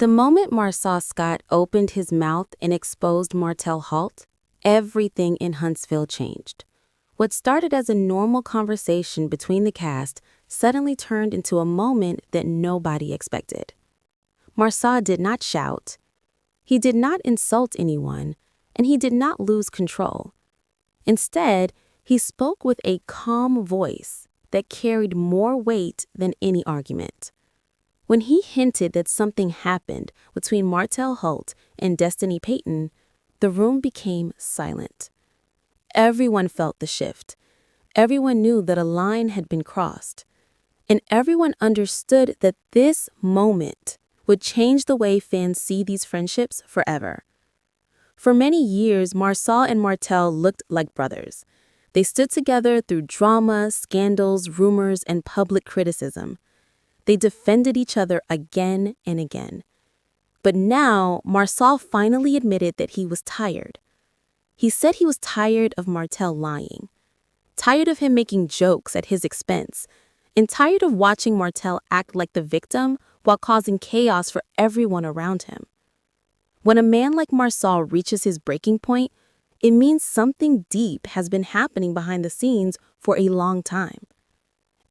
The moment Marsau Scott opened his mouth and exposed Martell Holt, everything in Huntsville changed. What started as a normal conversation between the cast suddenly turned into a moment that nobody expected. Marsau did not shout. He did not insult anyone, and he did not lose control. Instead, he spoke with a calm voice that carried more weight than any argument. When he hinted that something happened between Martell Holt and Destiny Payton, the room became silent. Everyone felt the shift. Everyone knew that a line had been crossed. And everyone understood that this moment would change the way fans see these friendships forever. For many years, Marsau and Martell looked like brothers. They stood together through drama, scandals, rumors, and public criticism. They defended each other again and again. But now, Marsau finally admitted that he was tired. He said he was tired of Martell lying, tired of him making jokes at his expense, and tired of watching Martell act like the victim while causing chaos for everyone around him. When a man like Marsau reaches his breaking point, it means something deep has been happening behind the scenes for a long time.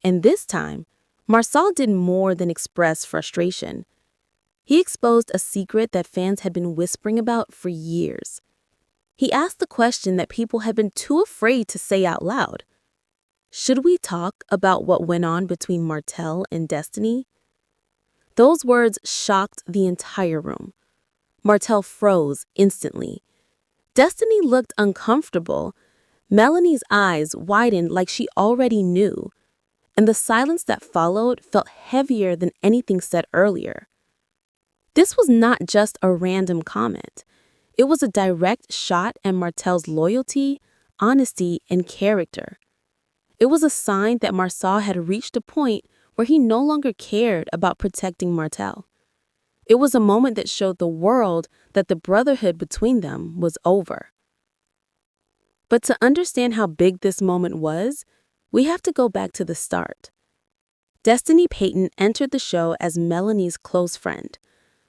And this time, Marsau did more than express frustration. He exposed a secret that fans had been whispering about for years. He asked the question that people had been too afraid to say out loud. Should we talk about what went on between Martell and Destiny? Those words shocked the entire room. Martell froze instantly. Destiny looked uncomfortable. Melanie's eyes widened like she already knew. And the silence that followed felt heavier than anything said earlier. This was not just a random comment. It was a direct shot at Martell's loyalty, honesty, and character. It was a sign that Marsau had reached a point where he no longer cared about protecting Martell. It was a moment that showed the world that the brotherhood between them was over. But to understand how big this moment was, we have to go back to the start. Destiny Payton entered the show as Melanie's close friend,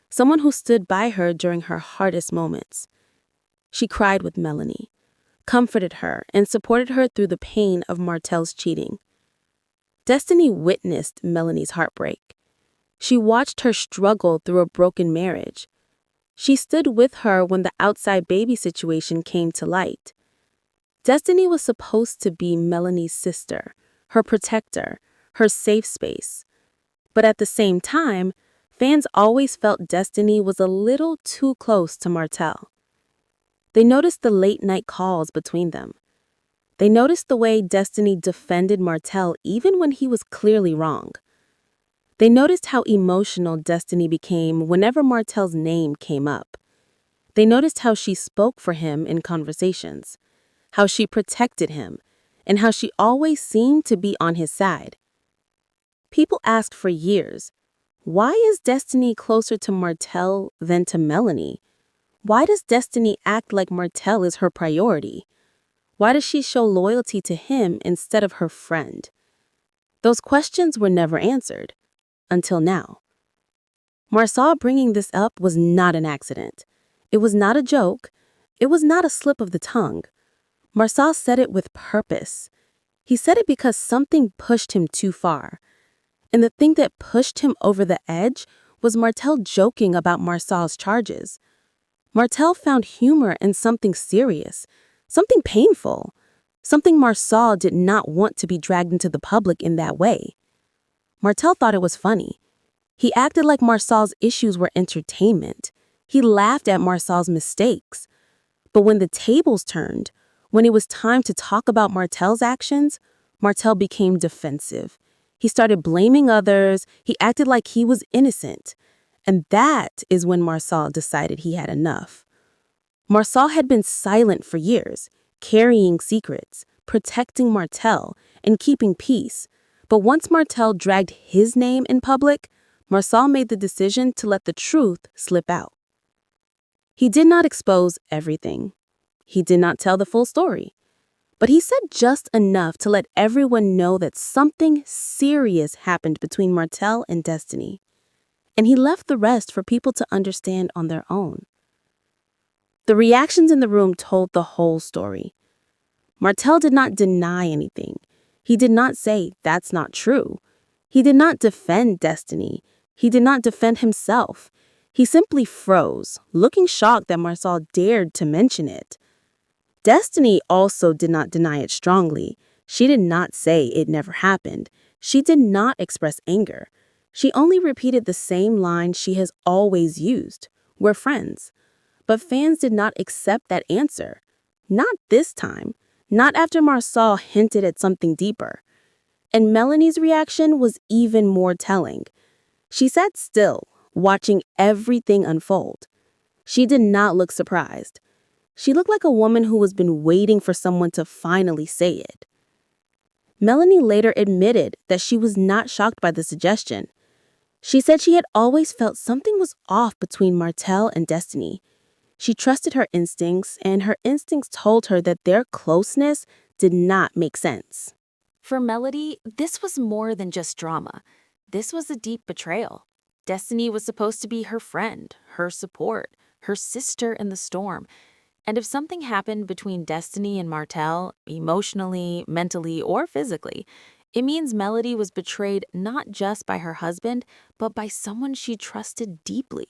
someone who stood by her during her hardest moments. She cried with Melanie, comforted her, and supported her through the pain of Martell's cheating. Destiny witnessed Melanie's heartbreak. She watched her struggle through a broken marriage. She stood with her when the outside baby situation came to light. Destiny was supposed to be Melanie's sister, her protector, her safe space. But at the same time, fans always felt Destiny was a little too close to Martell. They noticed the late-night calls between them. They noticed the way Destiny defended Martell even when he was clearly wrong. They noticed how emotional Destiny became whenever Martell's name came up. They noticed how she spoke for him in conversations, how she protected him, and how she always seemed to be on his side. People asked for years, why is Destiny closer to Martell than to Melanie? Why does Destiny act like Martell is her priority? Why does she show loyalty to him instead of her friend? Those questions were never answered, until now. Marsau bringing this up was not an accident. It was not a joke. It was not a slip of the tongue. Marsau said it with purpose. He said it because something pushed him too far. And the thing that pushed him over the edge was Martell joking about Marsau's charges. Martell found humor in something serious, something painful, something Marsau did not want to be dragged into the public in that way. Martell thought it was funny. He acted like Marsau's issues were entertainment. He laughed at Marsau's mistakes. But when the tables turned, when it was time to talk about Martell's actions, Martell became defensive. He started blaming others. He acted like he was innocent. And that is when Marsau decided he had enough. Marsau had been silent for years, carrying secrets, protecting Martell, and keeping peace. But once Martell dragged his name in public, Marsau made the decision to let the truth slip out. He did not expose everything. He did not tell the full story. But he said just enough to let everyone know that something serious happened between Martell and Destiny. and he left the rest for people to understand on their own. The reactions in the room told the whole story. Martell did not deny anything. He did not say, "That's not true." He did not defend Destiny. He did not defend himself. He simply froze, looking shocked that Marsau dared to mention it. Destiny also did not deny it strongly. She did not say it never happened. She did not express anger. She only repeated the same line she has always used: "We're friends." But fans did not accept that answer. Not this time. Not after Marsau hinted at something deeper. And Melanie's reaction was even more telling. She sat still, watching everything unfold. She did not look surprised. She looked like a woman who has been waiting for someone to finally say it. Melanie later admitted that she was not shocked by the suggestion. She said she had always felt something was off between Martell and Destiny. She trusted her instincts, and her instincts told her that their closeness did not make sense. For Melody, this was more than just drama. This was a deep betrayal. Destiny was supposed to be her friend, her support, her sister in the storm. And if something happened between Destiny and Martell, emotionally, mentally, or physically, it means Melody was betrayed not just by her husband, but by someone she trusted deeply.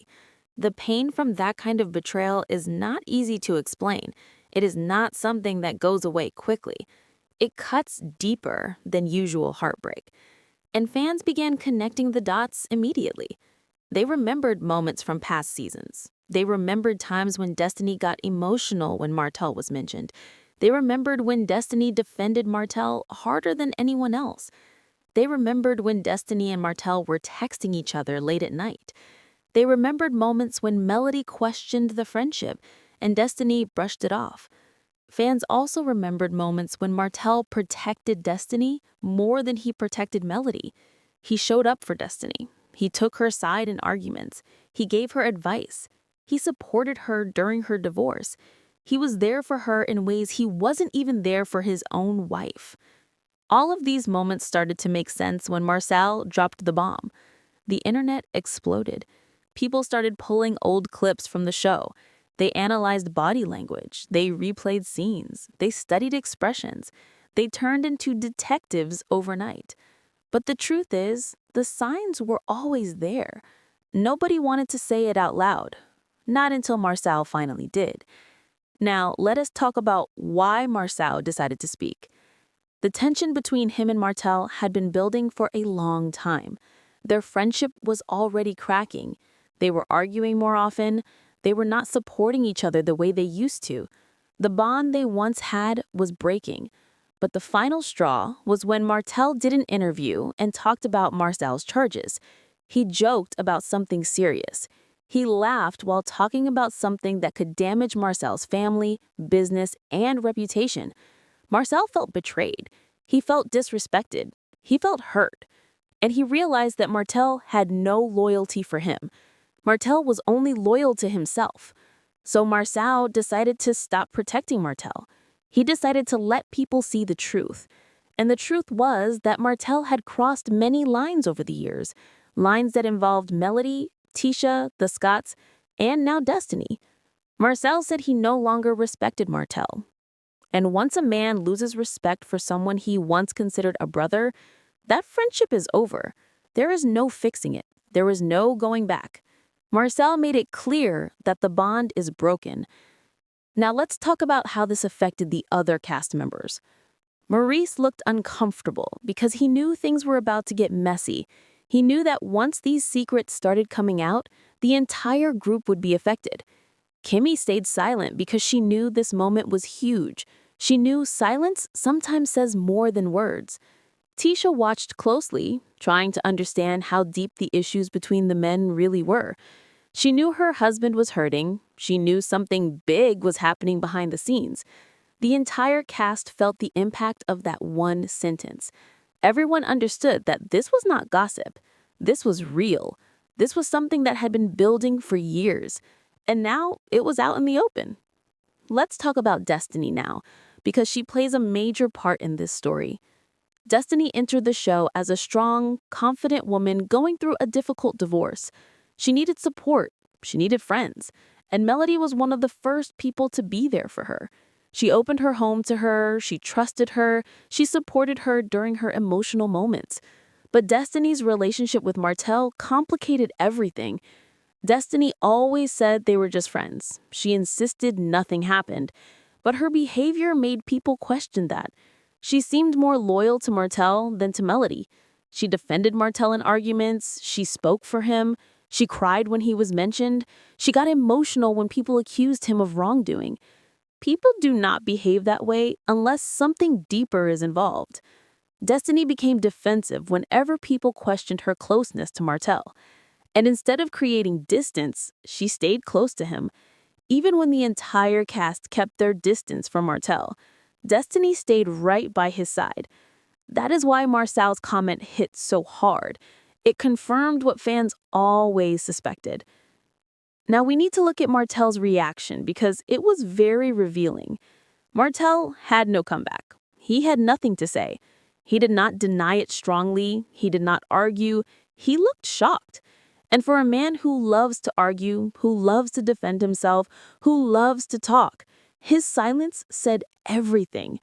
The pain from that kind of betrayal is not easy to explain. It is not something that goes away quickly. It cuts deeper than usual heartbreak. And fans began connecting the dots immediately. They remembered moments from past seasons. They remembered times when Destiny got emotional when Martell was mentioned. They remembered when Destiny defended Martell harder than anyone else. They remembered when Destiny and Martell were texting each other late at night. They remembered moments when Melody questioned the friendship and Destiny brushed it off. Fans also remembered moments when Martell protected Destiny more than he protected Melody. He showed up for Destiny. He took her side in arguments. He gave her advice. He supported her during her divorce. He was there for her in ways he wasn't even there for his own wife. All of these moments started to make sense when Marsau dropped the bomb. The internet exploded. People started pulling old clips from the show. They analyzed body language. They replayed scenes. They studied expressions. They turned into detectives overnight. But the truth is, the signs were always there. Nobody wanted to say it out loud. Not until Marsau finally did. Now, let us talk about why Marsau decided to speak. The tension between him and Martell had been building for a long time. Their friendship was already cracking. They were arguing more often. They were not supporting each other the way they used to. The bond they once had was breaking. But the final straw was when Martell did an interview and talked about Marsau's charges. He joked about something serious. He laughed while talking about something that could damage Marsau's family, business, and reputation. Marsau felt betrayed. He felt disrespected. He felt hurt. And he realized that Martell had no loyalty for him. Martell was only loyal to himself. So Marsau decided to stop protecting Martell. He decided to let people see the truth. And the truth was that Martell had crossed many lines over the years, lines that involved Melody, Tisha, the Scotts, and now Destiny. Marsau said he no longer respected Martell. And once a man loses respect for someone he once considered a brother, that friendship is over. There is no fixing it. There is no going back. Marsau made it clear that the bond is broken. Now let's talk about how this affected the other cast members. Maurice looked uncomfortable because he knew things were about to get messy. He knew that once these secrets started coming out, the entire group would be affected. Kimmy stayed silent because she knew this moment was huge. She knew silence sometimes says more than words. Tisha watched closely, trying to understand how deep the issues between the men really were. She knew her husband was hurting. She knew something big was happening behind the scenes. The entire cast felt the impact of that one sentence. Everyone understood that this was not gossip. This was real. This was something that had been building for years. And now it was out in the open. Let's talk about Destiny now, because she plays a major part in this story. Destiny entered the show as a strong, confident woman going through a difficult divorce. She needed support. She needed friends. And Melody was one of the first people to be there for her. She opened her home to her, she trusted her, she supported her during her emotional moments. But Destiny's relationship with Martell complicated everything. Destiny always said they were just friends. She insisted nothing happened. But her behavior made people question that. She seemed more loyal to Martell than to Melody. She defended Martell in arguments, she spoke for him, she cried when he was mentioned, she got emotional when people accused him of wrongdoing. People do not behave that way unless something deeper is involved. Destiny became defensive whenever people questioned her closeness to Martell. And instead of creating distance, she stayed close to him. Even when the entire cast kept their distance from Martell, Destiny stayed right by his side. That is why Marsau's comment hit so hard. It confirmed what fans always suspected. Now we need to look at Martell's reaction because it was very revealing. Martell had no comeback. He had nothing to say. He did not deny it strongly. He did not argue. He looked shocked. And for a man who loves to argue, who loves to defend himself, who loves to talk, his silence said everything.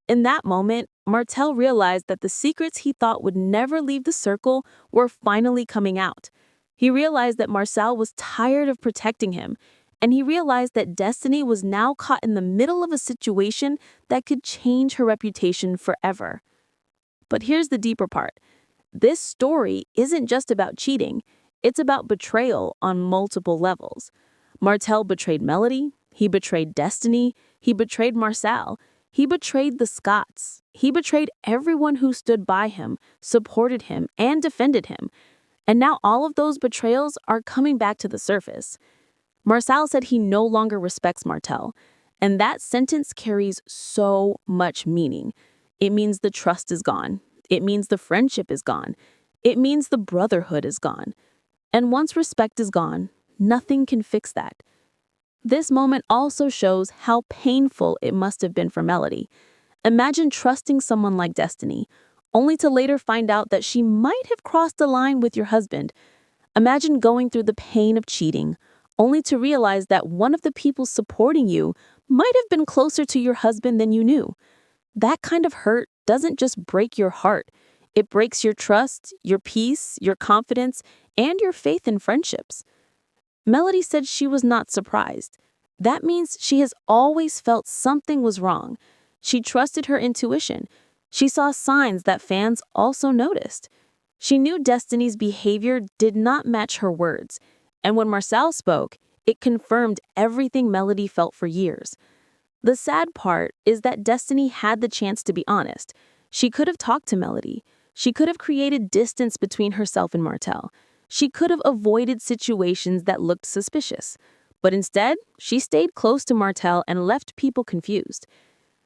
In that moment, Martell realized that the secrets he thought would never leave the circle were finally coming out. He realized that Marsau was tired of protecting him, and he realized that Destiny was now caught in the middle of a situation that could change her reputation forever. But here's the deeper part. This story isn't just about cheating, it's about betrayal on multiple levels. Martell betrayed Melody, he betrayed Destiny, he betrayed Marsau, he betrayed the Scotts, he betrayed everyone who stood by him, supported him, and defended him. And now all of those betrayals are coming back to the surface. Marsau said he no longer respects Martell, and that sentence carries so much meaning. It means the trust is gone. It means the friendship is gone. It means the brotherhood is gone. And once respect is gone, nothing can fix that. This moment also shows how painful it must have been for Melody. Imagine trusting someone like Destiny, only to later find out that she might have crossed the line with your husband. Imagine going through the pain of cheating, only to realize that one of the people supporting you might have been closer to your husband than you knew. That kind of hurt doesn't just break your heart. It breaks your trust, your peace, your confidence, and your faith in friendships. Melody said she was not surprised. That means she has always felt something was wrong. She trusted her intuition. She saw signs that fans also noticed. She knew Destiny's behavior did not match her words. And when Marsau spoke, it confirmed everything Melody felt for years. The sad part is that Destiny had the chance to be honest. She could have talked to Melody. She could have created distance between herself and Martell. She could have avoided situations that looked suspicious. But instead, she stayed close to Martell and left people confused.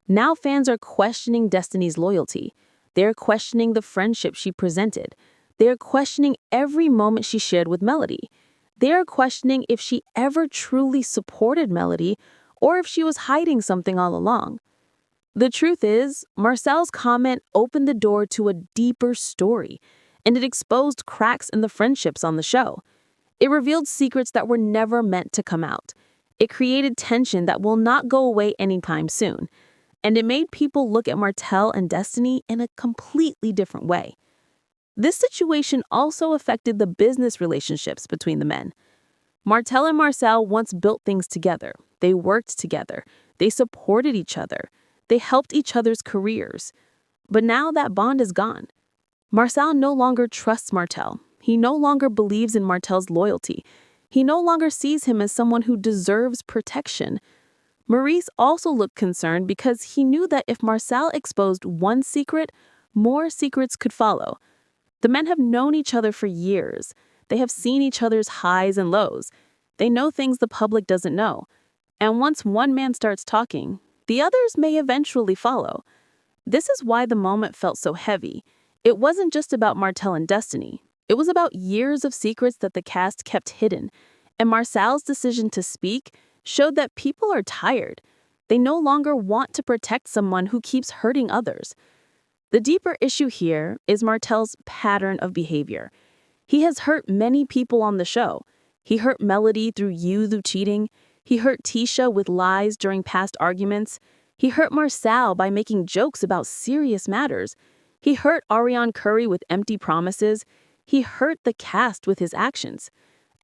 Now fans are questioning Destiny's loyalty. They're questioning the friendship she presented. They're questioning every moment she shared with Melody. They're questioning if she ever truly supported Melody or if she was hiding something all along. The truth is, Marsau's comment opened the door to a deeper story, and it exposed cracks in the friendships on the show. It revealed secrets that were never meant to come out. It created tension that will not go away anytime soon. And it made people look at Martell and Destiny in a completely different way. This situation also affected the business relationships between the men. Martell and Marsau once built things together. They worked together. They supported each other. They helped each other's careers. But now that bond is gone. Marsau no longer trusts Martell. He no longer believes in Martell's loyalty. He no longer sees him as someone who deserves protection. Maurice also looked concerned because he knew that if Marsau exposed one secret, more secrets could follow. The men have known each other for years. They have seen each other's highs and lows. They know things the public doesn't know. And once one man starts talking, the others may eventually follow. This is why the moment felt so heavy. It wasn't just about Martell and Destiny. It was about years of secrets that the cast kept hidden. And Marsau's decision to speak showed that people are tired. They no longer want to protect someone who keeps hurting others. The deeper issue here is Martell's pattern of behavior. He has hurt many people on the show. He hurt Melody through cheating. He hurt Tisha with lies during past arguments. He hurt Marsau by making jokes about serious matters. He hurt Ariane Curry with empty promises. He hurt the cast with his actions.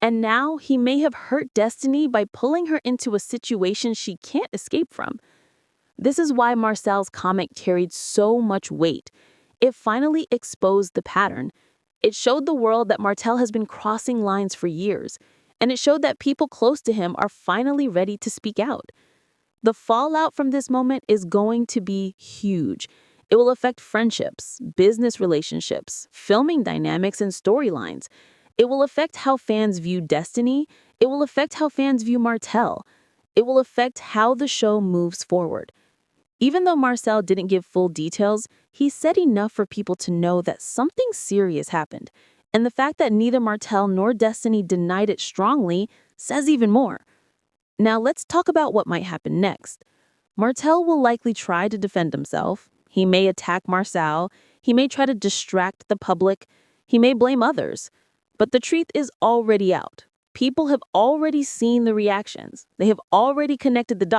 And now he may have hurt Destiny by pulling her into a situation she can't escape from. This is why Marcel's comment carried so much weight. It finally exposed the pattern. It showed the world that Martell has been crossing lines for years, and it showed that people close to him are finally ready to speak out. The fallout from this moment is going to be huge. It will affect friendships, business relationships, filming dynamics, and storylines. It will affect how fans view Destiny. It will affect how fans view Martell. It will affect how the show moves forward. Even though Marcel didn't give full details, he said enough for people to know that something serious happened. And the fact that neither Martell nor Destiny denied it strongly says even more. Now let's talk about what might happen next. Martell will likely try to defend himself. He may attack Marsau. He may try to distract the public. He may blame others. But the truth is already out. People have already seen the reactions. They have already connected the dots.